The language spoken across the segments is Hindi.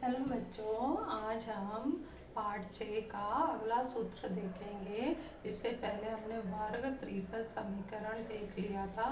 हेलो बच्चों, आज हम पार्ट 6 का अगला सूत्र देखेंगे। इससे पहले हमने वर्ग त्रिपद समीकरण देख लिया था,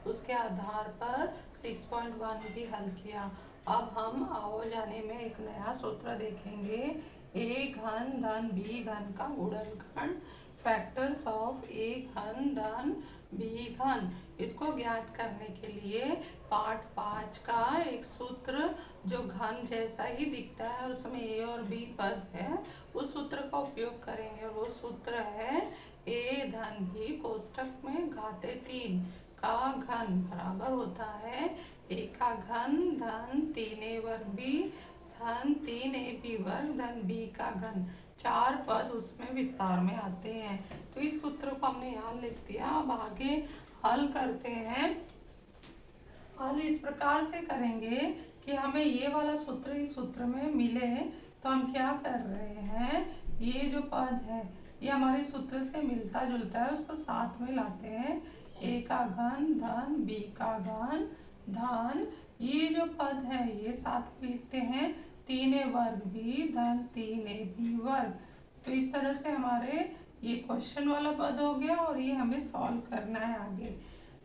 उसके आधार पर 6.1 भी हल किया। अब हम आओ जाने में एक नया सूत्र देखेंगे। ए घन धन बी घन का गुणनखंड, फैक्टर्स ऑफ ए घन धन बी घन। इसको ज्ञात करने के लिए पार्ट 5 का एक सूत्र जो घन जैसा ही दिखता है और उसमें ए और बी पद है, उस सूत्र का उपयोग करेंगे। और वो सूत्र है ए धन बी कोष्टक में घाते 3 का घन बराबर होता है ए का घन धन 3a वर्ग बी धन 3ab वर्ग धन बी का घन। 4 पद उसमें विस्तार में आते हैं, तो इस सूत्र को हमने यहाँ लिख दिया। अब आगे हल करते हैं। हल इस प्रकार से करेंगे कि हमें ये वाला सूत्र इस सूत्र में मिले, तो हम क्या कर रहे हैं, ये जो पद है ये हमारे सूत्र से मिलता जुलता है, उसको साथ में लाते हैं। ए का घन धन बी का घन धन ये जो पद है ये साथ में लिखते हैं 3a वर्ग बी धन 3ab वर्ग। तो इस तरह से हमारे ये क्वेश्चन वाला पद हो गया और ये हमें सॉल्व करना है आगे।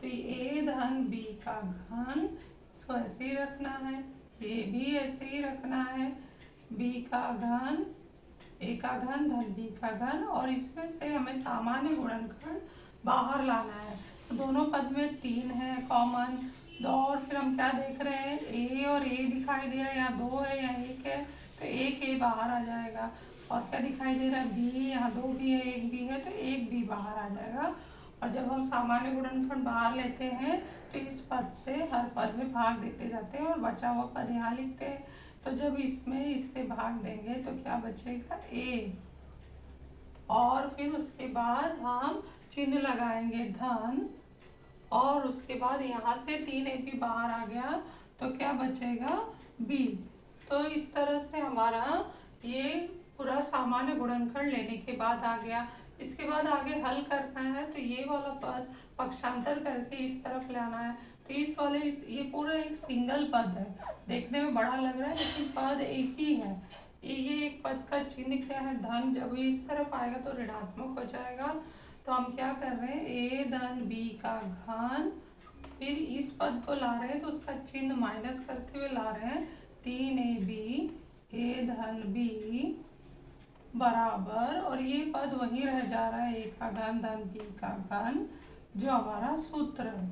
तो ए धन बी का घन इसको ऐसे ही रखना है, ये भी ऐसे ही रखना है, बी का घन ए का घन धन बी का घन, और इसमें से हमें सामान्य गुणनखंड बाहर लाना है। तो दोनों पद में 3 है कॉमन, और फिर हम क्या देख रहे हैं, ए और ए दिखाई दे रहा है, यहाँ 2 है यहाँ 1 है, तो एक ए बाहर आ जाएगा। और क्या दिखाई दे रहा है, बी, यहाँ 2 भी है 1 भी है, तो एक बी बाहर आ जाएगा। और जब हम सामान्य गुणनखंड बाहर लेते हैं तो इस पद से हर पद में भाग देते जाते हैं और बचा हुआ पद यहाँ लिखते हैं। तो जब इसमें इससे भाग देंगे तो क्या बचेगा, ए, और फिर उसके बाद हम चिन्ह लगाएंगे धन, और उसके बाद यहाँ से 3ab बाहर आ गया तो क्या बचेगा, बी। तो इस तरह से हमारा ये पूरा सामान्य गुणनखंड लेने के बाद आ गया। इसके बाद आगे हल करना है, तो ये वाला पद पक्षांतर करके इस तरफ लाना है। तो इस वाले ये पूरा एक सिंगल पद है, देखने में बड़ा लग रहा है लेकिन पद एक ही है। ये एक पद का चिन्ह क्या है, धन, जब ये इस तरफ आएगा तो ऋणात्मक हो जाएगा। तो हम क्या कर रहे हैं, ए धन बी का घन, फिर इस पद को ला रहे हैं तो उसका चिन्ह माइनस करते हुए ला रहे हैं 3ab ए धन बी बराबर, और ये पद वहीं रह जा रहा है ए का घन धन बी का घन, जो हमारा सूत्र है।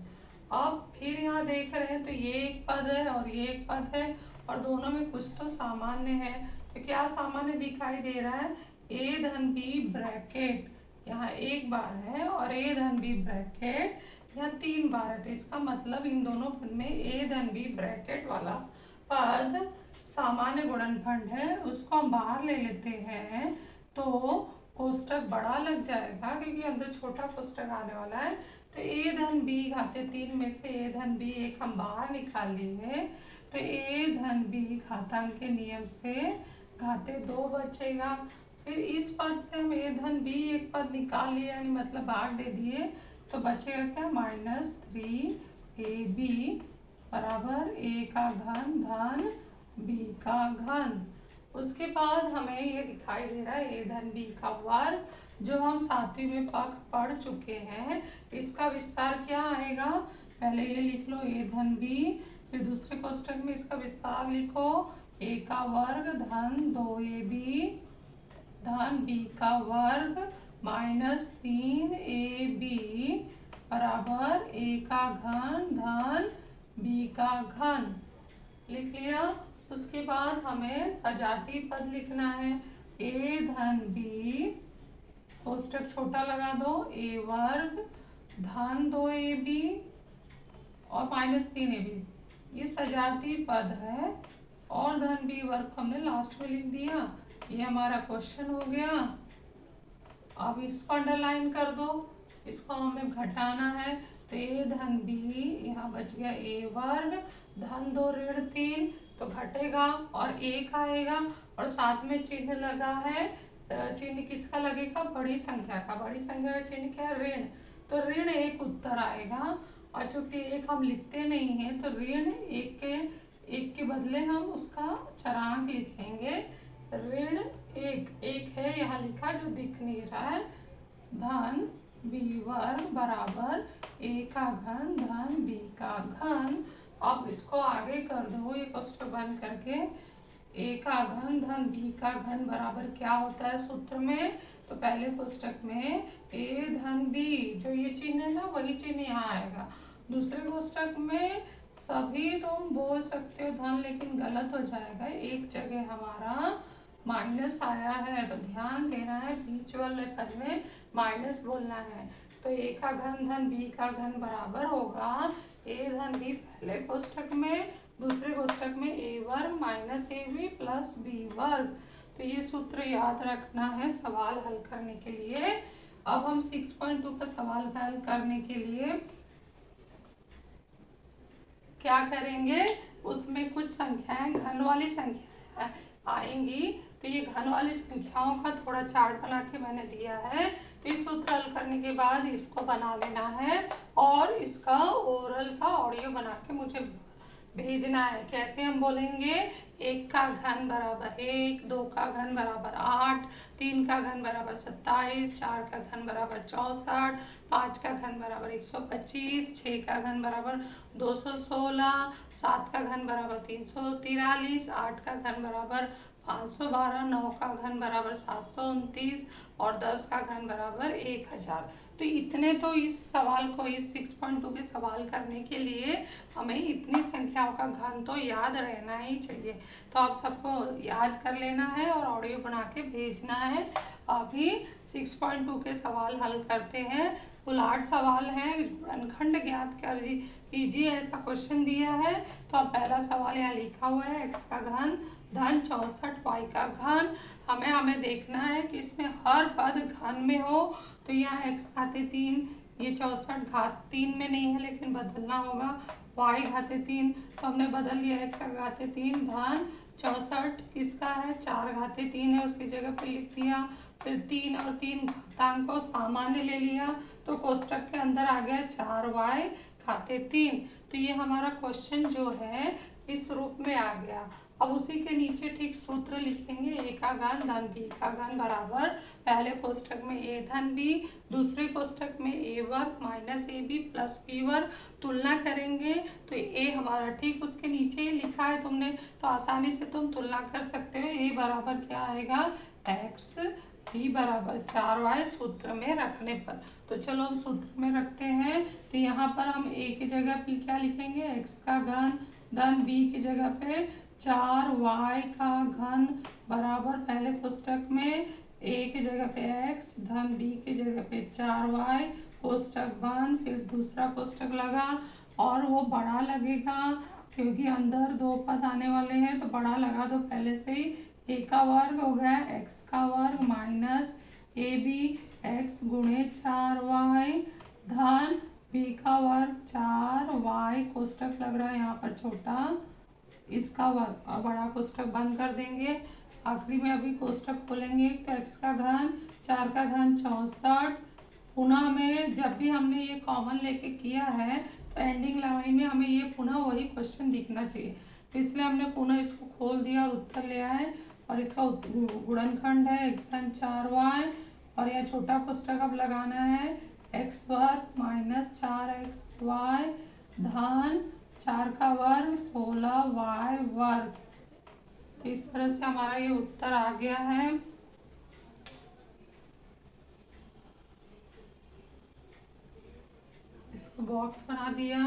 अब फिर यहाँ देख रहे हैं तो ये एक पद है और ये एक पद है, और दोनों में कुछ तो सामान्य है। तो क्या सामान्य दिखाई दे रहा है, ए धन बी ब्रैकेट यहाँ 1 बार है और ए धन बी ब्रैकेट यहाँ 3 बार है। तो इसका मतलब इन दोनों पद में ए धन बी ब्रैकेट वाला पद सामान्य गुणनखंड है, उसको हम बाहर ले लेते हैं तो कोष्टक बड़ा लग जाएगा, क्योंकि अंदर छोटा कोष्टक आने वाला है। तो ए धन बी घाते 3 में से ए धन बी एक हम बाहर निकाल लिए, तो ए धन बी घातांक के नियम से घाते 2 बचेगा। फिर इस पद से हम ए धन बी एक पद निकाल लिए, यानी मतलब भाग दे दिए, तो बचेगा क्या, -3ab बराबर ए का घन धन बी का घन। उसके बाद हमें ये दिखाई दे रहा है ए धन बी का वर्ग, जो हम 7वीं में पढ़ चुके हैं। इसका विस्तार क्या आएगा, पहले ये लिख लो ए धन बी, फिर दूसरे कोष्टक में इसका विस्तार लिखो ए का वर्ग धन 2ab धन बी का वर्ग -3ab बराबर ए का घन धन बी का घन। लिख लिया। उसके बाद हमें सजातीय पद लिखना है, ए धन बी कोष्टक छोटा लगा दो, ए वर्ग धन 2ab और -3ab, ये सजातीय पद है, और धन बी वर्ग हमने लास्ट में लिख दिया। ये हमारा क्वेश्चन हो गया। अब इसको अंडरलाइन कर दो, इसको हमें घटाना है, तो ए धन बी यहाँ बच गया ए वर्ग धन 2 ऋण 3, तो घटेगा और 1 आएगा, और साथ में चिन्ह लगा है, चिन्ह किसका लगेगा, बड़ी संख्या का। बड़ी संख्या का चिन्ह क्या है, ऋण, तो ऋण 1 उत्तर आएगा। और चूंकि 1 हम लिखते नहीं हैं तो ऋण 1 के एक के बदले हम उसका चरांक लिखेंगे ऋण एक है यहाँ लिखा जो दिख नहीं रहा है, धन b वर्ग बराबर a का घन धन b का घन। अब इसको आगे कर दो ये कोष्टक बंद करके, a का घन धन b का घन बराबर क्या होता है सूत्र में, तो पहले कोष्टक में a धन b, जो ये चिन्ह है ना वही चिन्ह यहाँ आएगा। दूसरे कोष्टक में सभी तुम बोल सकते हो धन, लेकिन गलत हो जाएगा, एक जगह हमारा माइनस आया है, तो ध्यान देना है बीच वाले पद में माइनस बोलना है। तो a का घन धन b का घन बराबर होगा a धन b पहले कोष्टक में, दूसरे कोष्टक में a वर्ग माइनस ab प्लस b वर्ग। तो ये सूत्र याद रखना है सवाल हल करने के लिए। अब हम 6.2 का सवाल हल करने के लिए क्या करेंगे, उसमें कुछ संख्याएं घन वाली संख्या आएंगी, तो ये घन वाली संख्याओं का थोड़ा चार्ट बना के मैंने दिया है। तो इस सूत्र हल करने के बाद इसको बना लेना है और इसका ओरल का ऑडियो बना के मुझे भेजना है। कैसे हम बोलेंगे, एक का घन बराबर 1, 2 का घन बराबर 8, 3 का घन बराबर 27, 4 का घन बराबर 64, 5 का घन बराबर 125, 6 का घन बराबर 216, 7 का घन बराबर 343, 8 का घन बराबर 512, 9 का घन बराबर 729 और 10 का घन बराबर 1000। तो इतने तो इस सवाल को, इस 6.2 के सवाल करने के लिए हमें इतनी संख्याओं का घन तो याद रहना ही चाहिए। तो आप सबको याद कर लेना है और ऑडियो बना के भेजना है। अभी 6.2 के सवाल हल करते हैं। कुल 8 सवाल हैं, घनखंड ज्ञात कीजिए ऐसा क्वेश्चन दिया है। तो अब पहला सवाल यहाँ लिखा हुआ है x का घन धन 64 y का घन। हमें देखना है कि इसमें हर पद घन में हो। तो यहाँ x घाते 3, ये 64 घात 3 में नहीं है लेकिन बदलना होगा, y घाते 3 तो हमने बदल लिया, x घाते 3 धन 64 किसका है 4 घाते 3 है, उसकी जगह पर लिख दिया। फिर 3 और 3 घातांक को सामान्य ले लिया, तो कोष्टक के अंदर आ गया 4y घाते 3। तो ये हमारा क्वेश्चन जो है इस रूप में आ गया। अब उसी के नीचे ठीक सूत्र लिखेंगे, a का घन धन b का घन बराबर पहले कोष्टक में a धन b, दूसरे कोष्टक में a वर्ग माइनस ab प्लस b वर्ग। तुलना करेंगे तो a हमारा ठीक उसके नीचे ही लिखा है तुमने, तो आसानी से तुम तुलना कर सकते हो। a बराबर क्या आएगा x, b बराबर 4y सूत्र में रखने पर। तो चलो हम सूत्र में रखते हैं। तो यहाँ पर हम a की जगह पे क्या लिखेंगे, x का घन धन b की जगह पे 4y का घन बराबर पहले कोष्टक में a की जगह पे x धन b की जगह पे 4y कोष्टक बंद। फिर दूसरा कोष्टक लगा और वो बड़ा लगेगा क्योंकि अंदर 2 पद आने वाले हैं, तो बड़ा लगा दो पहले से ही। a का वर्ग हो गया x का वर्ग माइनस ab x गुणे 4y धन b का वर्ग 4y कोष्टक लग रहा है यहाँ पर छोटा, इसका वर्ग और बड़ा कोष्टक बंद कर देंगे। आखिरी में अभी कोष्टक खोलेंगे तो x का घन 4 का घन 64। पुनः में जब भी हमने ये कॉमन लेके किया है तो एंडिंग लाइन में हमें ये पुनः वही क्वेश्चन दिखना चाहिए, तो इसलिए हमने पुनः इसको खोल दिया और उत्तर ले आए। और इसका गुणनखंड है x धन 4y और यह छोटा कोष्टक अब लगाना है x वर्ग माइनस 4xy धन 4 का वर्ग 16y वर्ग। तो इस तरह से हमारा ये उत्तर आ गया है। इसको बॉक्स बना दिया।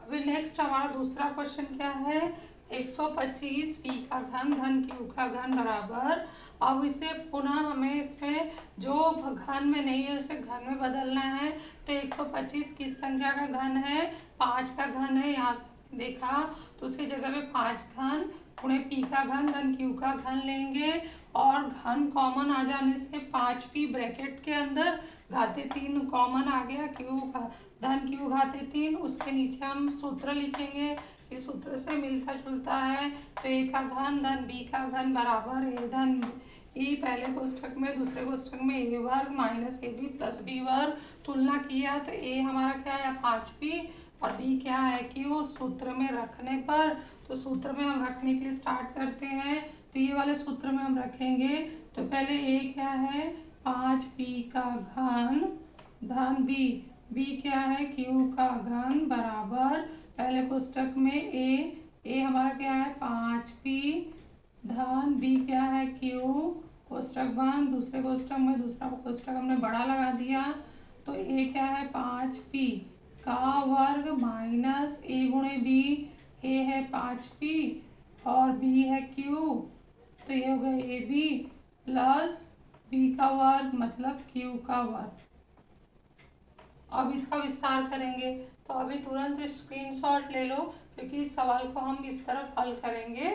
अभी नेक्स्ट हमारा दूसरा क्वेश्चन क्या है, 125 p का घन धन q का घन बराबर। अब इसे पुनः हमें इसमें जो घन में नहीं है उसे घन में बदलना है। तो 125 किस संख्या का घन है, 5 का घन है। यहाँ से देखा तो उसकी जगह पे 5 घन गुणे p का घन धन q का घन लेंगे और घन कॉमन आ जाने से 5p ब्रैकेट के अंदर घाते 3 कॉमन आ गया, q धन q घाते 3। उसके नीचे हम सूत्र लिखेंगे, इस सूत्र से मिलता जुलता है। तो a का घन धन b का घन बराबर a धन e पहले कोष्टक में, दूसरे कोष्टक में a वर्ग माइनस ab प्लस b वर्ग। तुलना किया तो a हमारा क्या है 5p और बी क्या है क्यू। सूत्र में रखने पर, तो सूत्र में हम रखने के लिए स्टार्ट करते हैं। तो ये वाले सूत्र में हम रखेंगे। तो पहले ए क्या है 5p का घन धन बी क्या है क्यू का घन बराबर, पहले कोष्टक में ए हमारा क्या है 5p धन बी क्या है क्यू कोष्टक बंद, दूसरे कोष्टक में दूसरा कोष्टक हमने बड़ा लगा दिया। तो ए क्या है 5p का वर्ग माइनस ए गुणे बी, ए है 5p और बी है क्यू, तो ये हो गया ए बी प्लस बी का वर्ग मतलब क्यू का वर्ग। अब इसका विस्तार करेंगे। तो अभी तुरंत स्क्रीनशॉट ले लो क्योंकि इस सवाल को हम इस तरफ हल करेंगे,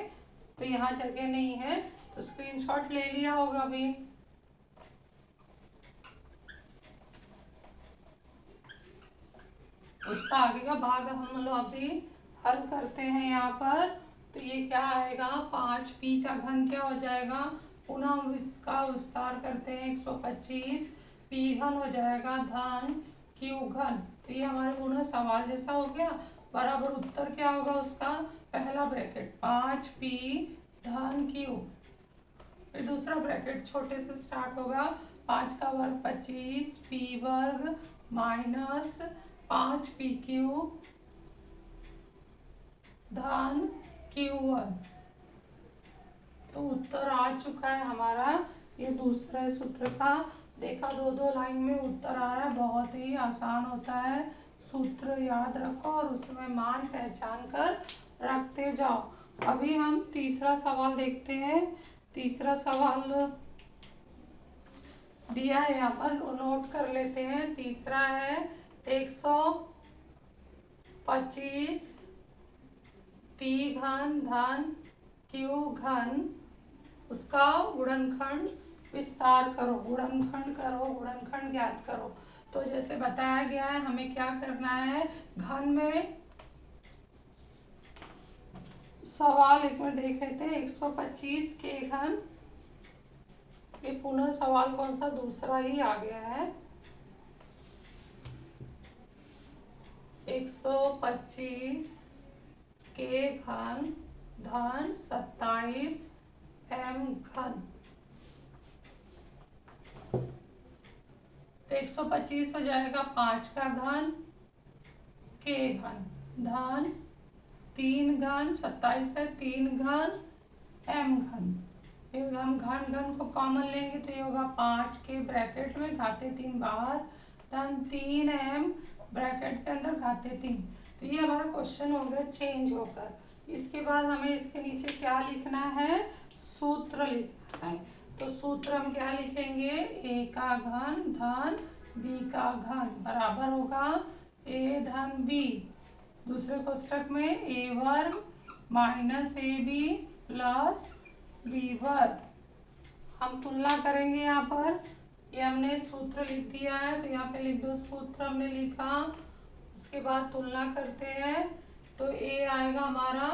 तो यहाँ जगह नहीं है। तो स्क्रीनशॉट ले लिया होगा अभी। उसका आगे का भाग हम लोग अभी हल करते हैं यहाँ पर। तो ये क्या आएगा 5p का घन क्या हो जाएगा, पुनः हम इसका विस्तार करते हैं 125 p घन हो जाएगा धन q घन। तो ये हमारे पुनः सवाल जैसा हो गया। बराबर उत्तर क्या होगा उसका, पहला ब्रैकेट 5p धन q, फिर दूसरा ब्रैकेट छोटे से स्टार्ट होगा 5 का वर्ग 25 p वर्ग माइनस 5pq धन q वर्ग। तो उत्तर आ चुका है हमारा। ये दूसरा सूत्र का देखा, दो लाइन में उत्तर आ रहा है। बहुत ही आसान होता है, सूत्र याद रखो और उसमें मान पहचान कर रखते जाओ। अभी हम तीसरा सवाल देखते हैं। तीसरा सवाल दिया है यहाँ पर, नोट कर लेते हैं। तीसरा है 125 p घन धन q घन, उसका गुणनखंड विस्तार करो, गुणनखंड करो, गुणनखंड ज्ञात करो। तो जैसे बताया गया है हमें क्या करना है, घन में सवाल एक बार देख लेते हैं। 125 के घन, ये पुनः सवाल कौन सा दूसरा ही आ गया है। 125 के घन धन 27 m घन। तो 125 हो जाएगा 5 का घन के घन धन 3 घन 27 है 3 घन m घन। फिर हम घन को कॉमन लेंगे तो ये होगा 5 के ब्रैकेट में घाते 3 बाहर धन 3m ब्रैकेट के अंदर घाते 3। तो ये हमारा क्वेश्चन हो गया चेंज होकर। इसके बाद हमें इसके नीचे क्या लिखना है, सूत्र लिखना है। तो सूत्र हम क्या लिखेंगे, a का घन धन b का घन बराबर होगा a धन b, दूसरे कोष्टक में a वर्ग माइनस ab प्लस b वर्ग। हम तुलना करेंगे यहाँ पर, ये हमने सूत्र लिख दिया है तो यहाँ पे लिख दो सूत्र हमने लिखा। उसके बाद तुलना करते हैं। तो a आएगा हमारा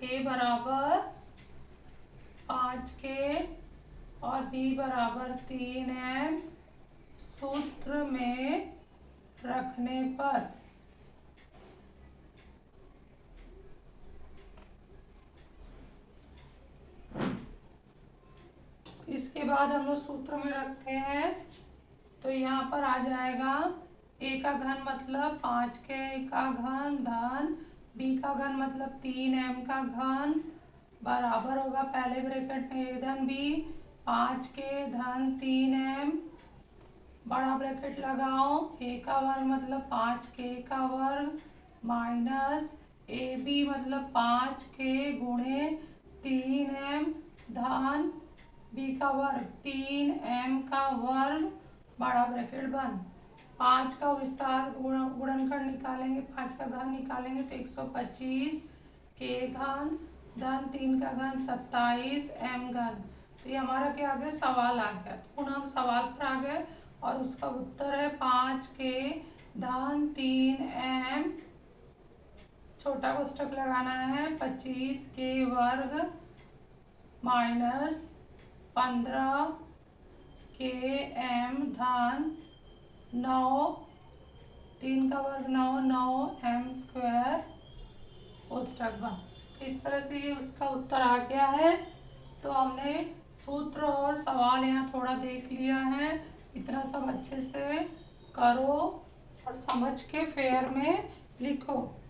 a बराबर 5 के और b बराबर 3m, सूत्र में रखने पर इसके बाद हम लोग सूत्र में रखते हैं। तो यहाँ पर आ जाएगा a का घन मतलब 5 के का घन धन b का घन मतलब 3m का घन बराबर होगा, पहले ब्रैकेट में a धन b 5 के धन 3m, बड़ा ब्रैकेट लगाओ, a का वर्ग मतलब 5 के का वर्ग माइनस ab मतलब 5 के गुणे 3m धन b का वर्ग 3m का वर्ग, बड़ा ब्रैकेट बंद। 5 का विस्तार गुणनखंड निकालेंगे, 5 का घन निकालेंगे तो 125 के घन धन 3 का घन 27 m घन। तो ये हमारा क्या आ गया, सवाल आ गया। पुनः हम सवाल पर आ गए और उसका उत्तर है 5 के धन 3m, छोटा कोष्टक लगाना है 25 के वर्ग माइनस 15 के m धन 9, 3 का वर्ग 9, 9m² कोष्टक बंद। इस तरह से ये उसका उत्तर आ गया है। तो हमने सूत्र और सवाल यहाँ थोड़ा देख लिया है। इतना सब अच्छे से करो और समझ के फेयर में लिखो।